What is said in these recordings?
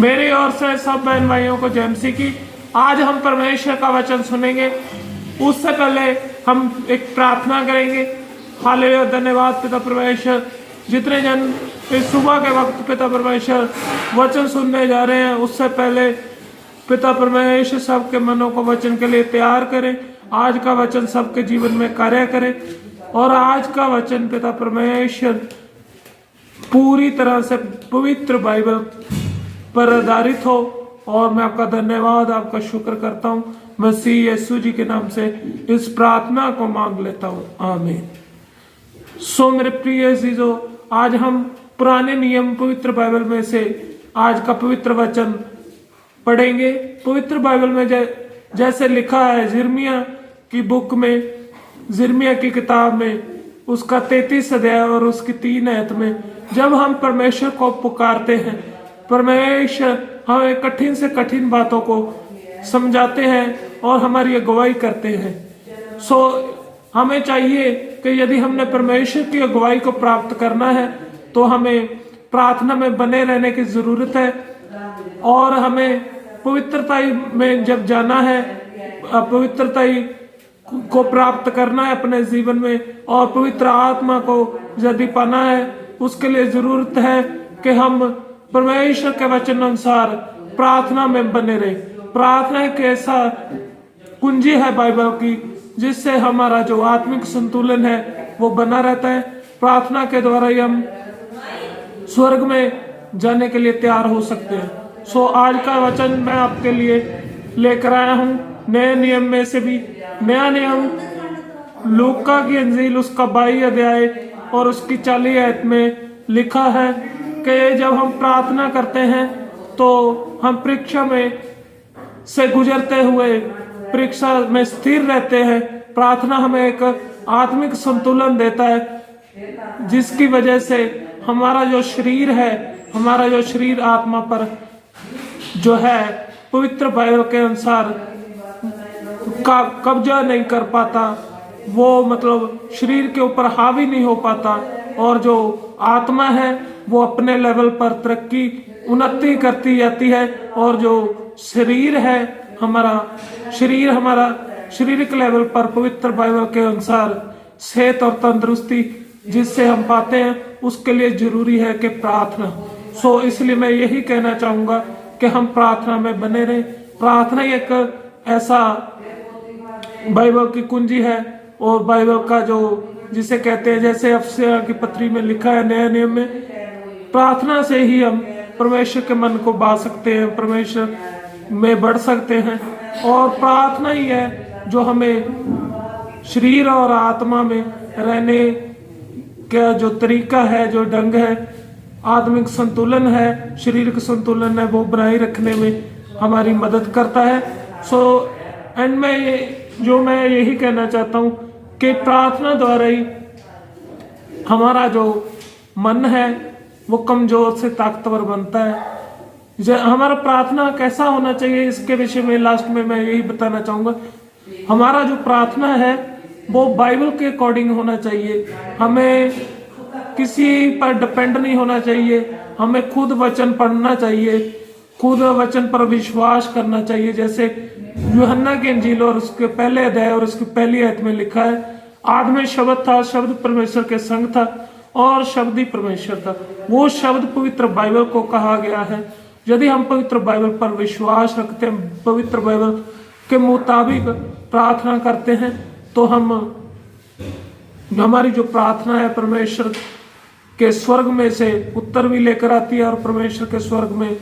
मेरी ओर से सब बहन भाइयों को जय मसीह की। आज हम परमेश्वर का वचन सुनेंगे। उससे पहले हम एक प्रार्थना करेंगे। हालेलुया, धन्यवाद पिता परमेश्वर। जितने जन इस सुबह के वक्त पिता परमेश्वर वचन सुनने जा रहे हैं, उससे पहले पिता परमेश्वर सबके मनों को वचन के लिए तैयार करें। आज का वचन सबके जीवन में कार्य करे और आज का वचन पिता परमेश्वर पूरी तरह से पवित्र बाइबल पर आधारित हो। और मैं आपका धन्यवाद, आपका शुक्र करता हूँ। मसीह यीशु जी के नाम से इस प्रार्थना को मांग लेता हूँ, आमीन। सो मेरे प्रिय अजीजों, आज हम पुराने नियम पवित्र बाइबल में से आज का पवित्र वचन पढ़ेंगे। पवित्र बाइबल में जैसे लिखा है यिर्मयाह की बुक में, यिर्मयाह की किताब में, उसका 33 अध्याय और उसकी 3 आयत में, जब हम परमेश्वर को पुकारते हैं, परमेश्वर हमें कठिन से कठिन बातों को समझाते हैं और हमारी अगुवाई करते हैं। सो हमें चाहिए कि यदि हमने परमेश्वर की अगुवाई को प्राप्त करना है तो हमें प्रार्थना में बने रहने की जरूरत है। और हमें पवित्रता में जब जाना है, पवित्रता को प्राप्त करना है अपने जीवन में, और पवित्र आत्मा को यदि पाना है, उसके लिए जरूरत है कि हम परमेश्वर के वचन अनुसार प्रार्थना में बने रहे। प्रार्थना एक ऐसा कुंजी है बाइबल की जिससे हमारा जो आत्मिक संतुलन है वो बना रहता है। प्रार्थना के द्वारा ही हम स्वर्ग में जाने के लिए तैयार हो सकते हैं। सो आज का वचन मैं आपके लिए लेकर आया हूँ नए नियम में से भी। नया नियम लूका की अंजील उसका 22 अध्याय और उसकी 40 आयत में लिखा है कि जब हम प्रार्थना करते हैं तो हम परीक्षा में से गुजरते हुए परीक्षा में स्थिर रहते हैं। प्रार्थना हमें एक आत्मिक संतुलन देता है जिसकी वजह से हमारा जो शरीर है, हमारा जो शरीर आत्मा पर जो है पवित्र बाइबल के अनुसार कब्जा नहीं कर पाता, वो मतलब शरीर के ऊपर हावी नहीं हो पाता, और जो आत्मा है वो अपने लेवल पर तरक्की उन्नति करती जाती है। और जो शरीर है हमारा शारीरिक लेवल पर पवित्र बाइबल के अनुसार सेहत और तंदुरुस्ती जिससे हम पाते हैं, उसके लिए जरूरी है कि प्रार्थना। सो इसलिए मैं यही कहना चाहूंगा कि हम प्रार्थना में बने रहें। प्रार्थना एक ऐसा बाइबल की कुंजी है और बाइबल का जो जिसे कहते हैं, जैसे अफसया की पत्री में लिखा है नए नियम में, प्रार्थना से ही हम परमेश्वर के मन को बा सकते हैं, परमेश्वर में बढ़ सकते हैं। और प्रार्थना ही है जो हमें शरीर और आत्मा में रहने का जो तरीका है, जो ढंग है, आत्मिक संतुलन है, शारीरिक संतुलन है, वो बनाए रखने में हमारी मदद करता है। सो एंड में मैं यही कहना चाहता हूँ कि प्रार्थना द्वारा ही हमारा जो मन है वो कमजोर से ताकतवर बनता है। हमारा प्रार्थना कैसा होना चाहिए, इसके विषय में लास्ट में मैं यही बताना चाहूंगा। हमारा जो प्रार्थना है वो बाइबल के अकॉर्डिंग होना चाहिए। हमें किसी पर डिपेंड नहीं होना चाहिए। हमें खुद वचन पढ़ना चाहिए, खुद वचन पर विश्वास करना चाहिए। जैसे यूहन्ना की अंजील और उसके पहले अध्याय और उसकी पहली आयत में लिखा है, आदि में शब्द था, शब्द परमेश्वर के संग था और शब्द ही परमेश्वर था। वो शब्द पवित्र बाइबल को कहा गया है। यदि हम पवित्र बाइबल पर विश्वास रखते हैं, पवित्र बाइबल के मुताबिक प्रार्थना करते हैं, तो हमारी जो प्रार्थना है परमेश्वर के स्वर्ग में से उत्तर भी लेकर आती है और परमेश्वर के स्वर्ग में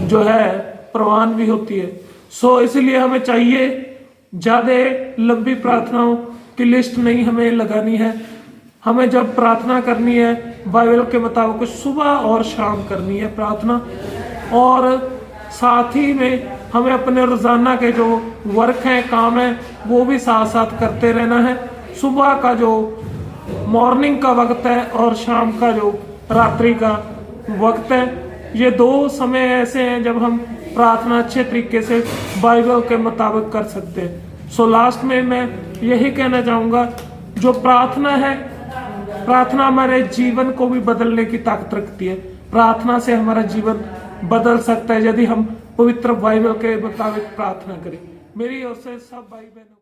जो है प्रवान भी होती है। सो इसलिए हमें चाहिए ज्यादा लंबी प्रार्थनाओं की लिस्ट नहीं हमें लगानी है। हमें जब प्रार्थना करनी है बाइबल के मुताबिक सुबह और शाम करनी है प्रार्थना। और साथ ही में हमें अपने रोजाना के जो वर्क हैं, काम है, वो भी साथ साथ करते रहना है। सुबह का जो मॉर्निंग का वक्त है और शाम का जो रात्रि का वक्त है, ये 2 समय ऐसे हैं जब हम प्रार्थना अच्छे तरीके से बाइबल के मुताबिक कर सकते हैं। सो लास्ट में मैं यही कहना चाहूंगा, जो प्रार्थना है, प्रार्थना हमारे जीवन को भी बदलने की ताकत रखती है। प्रार्थना से हमारा जीवन बदल सकता है यदि हम पवित्र बाइबल के मुताबिक प्रार्थना करें। मेरी ओर से सब भाई बहनों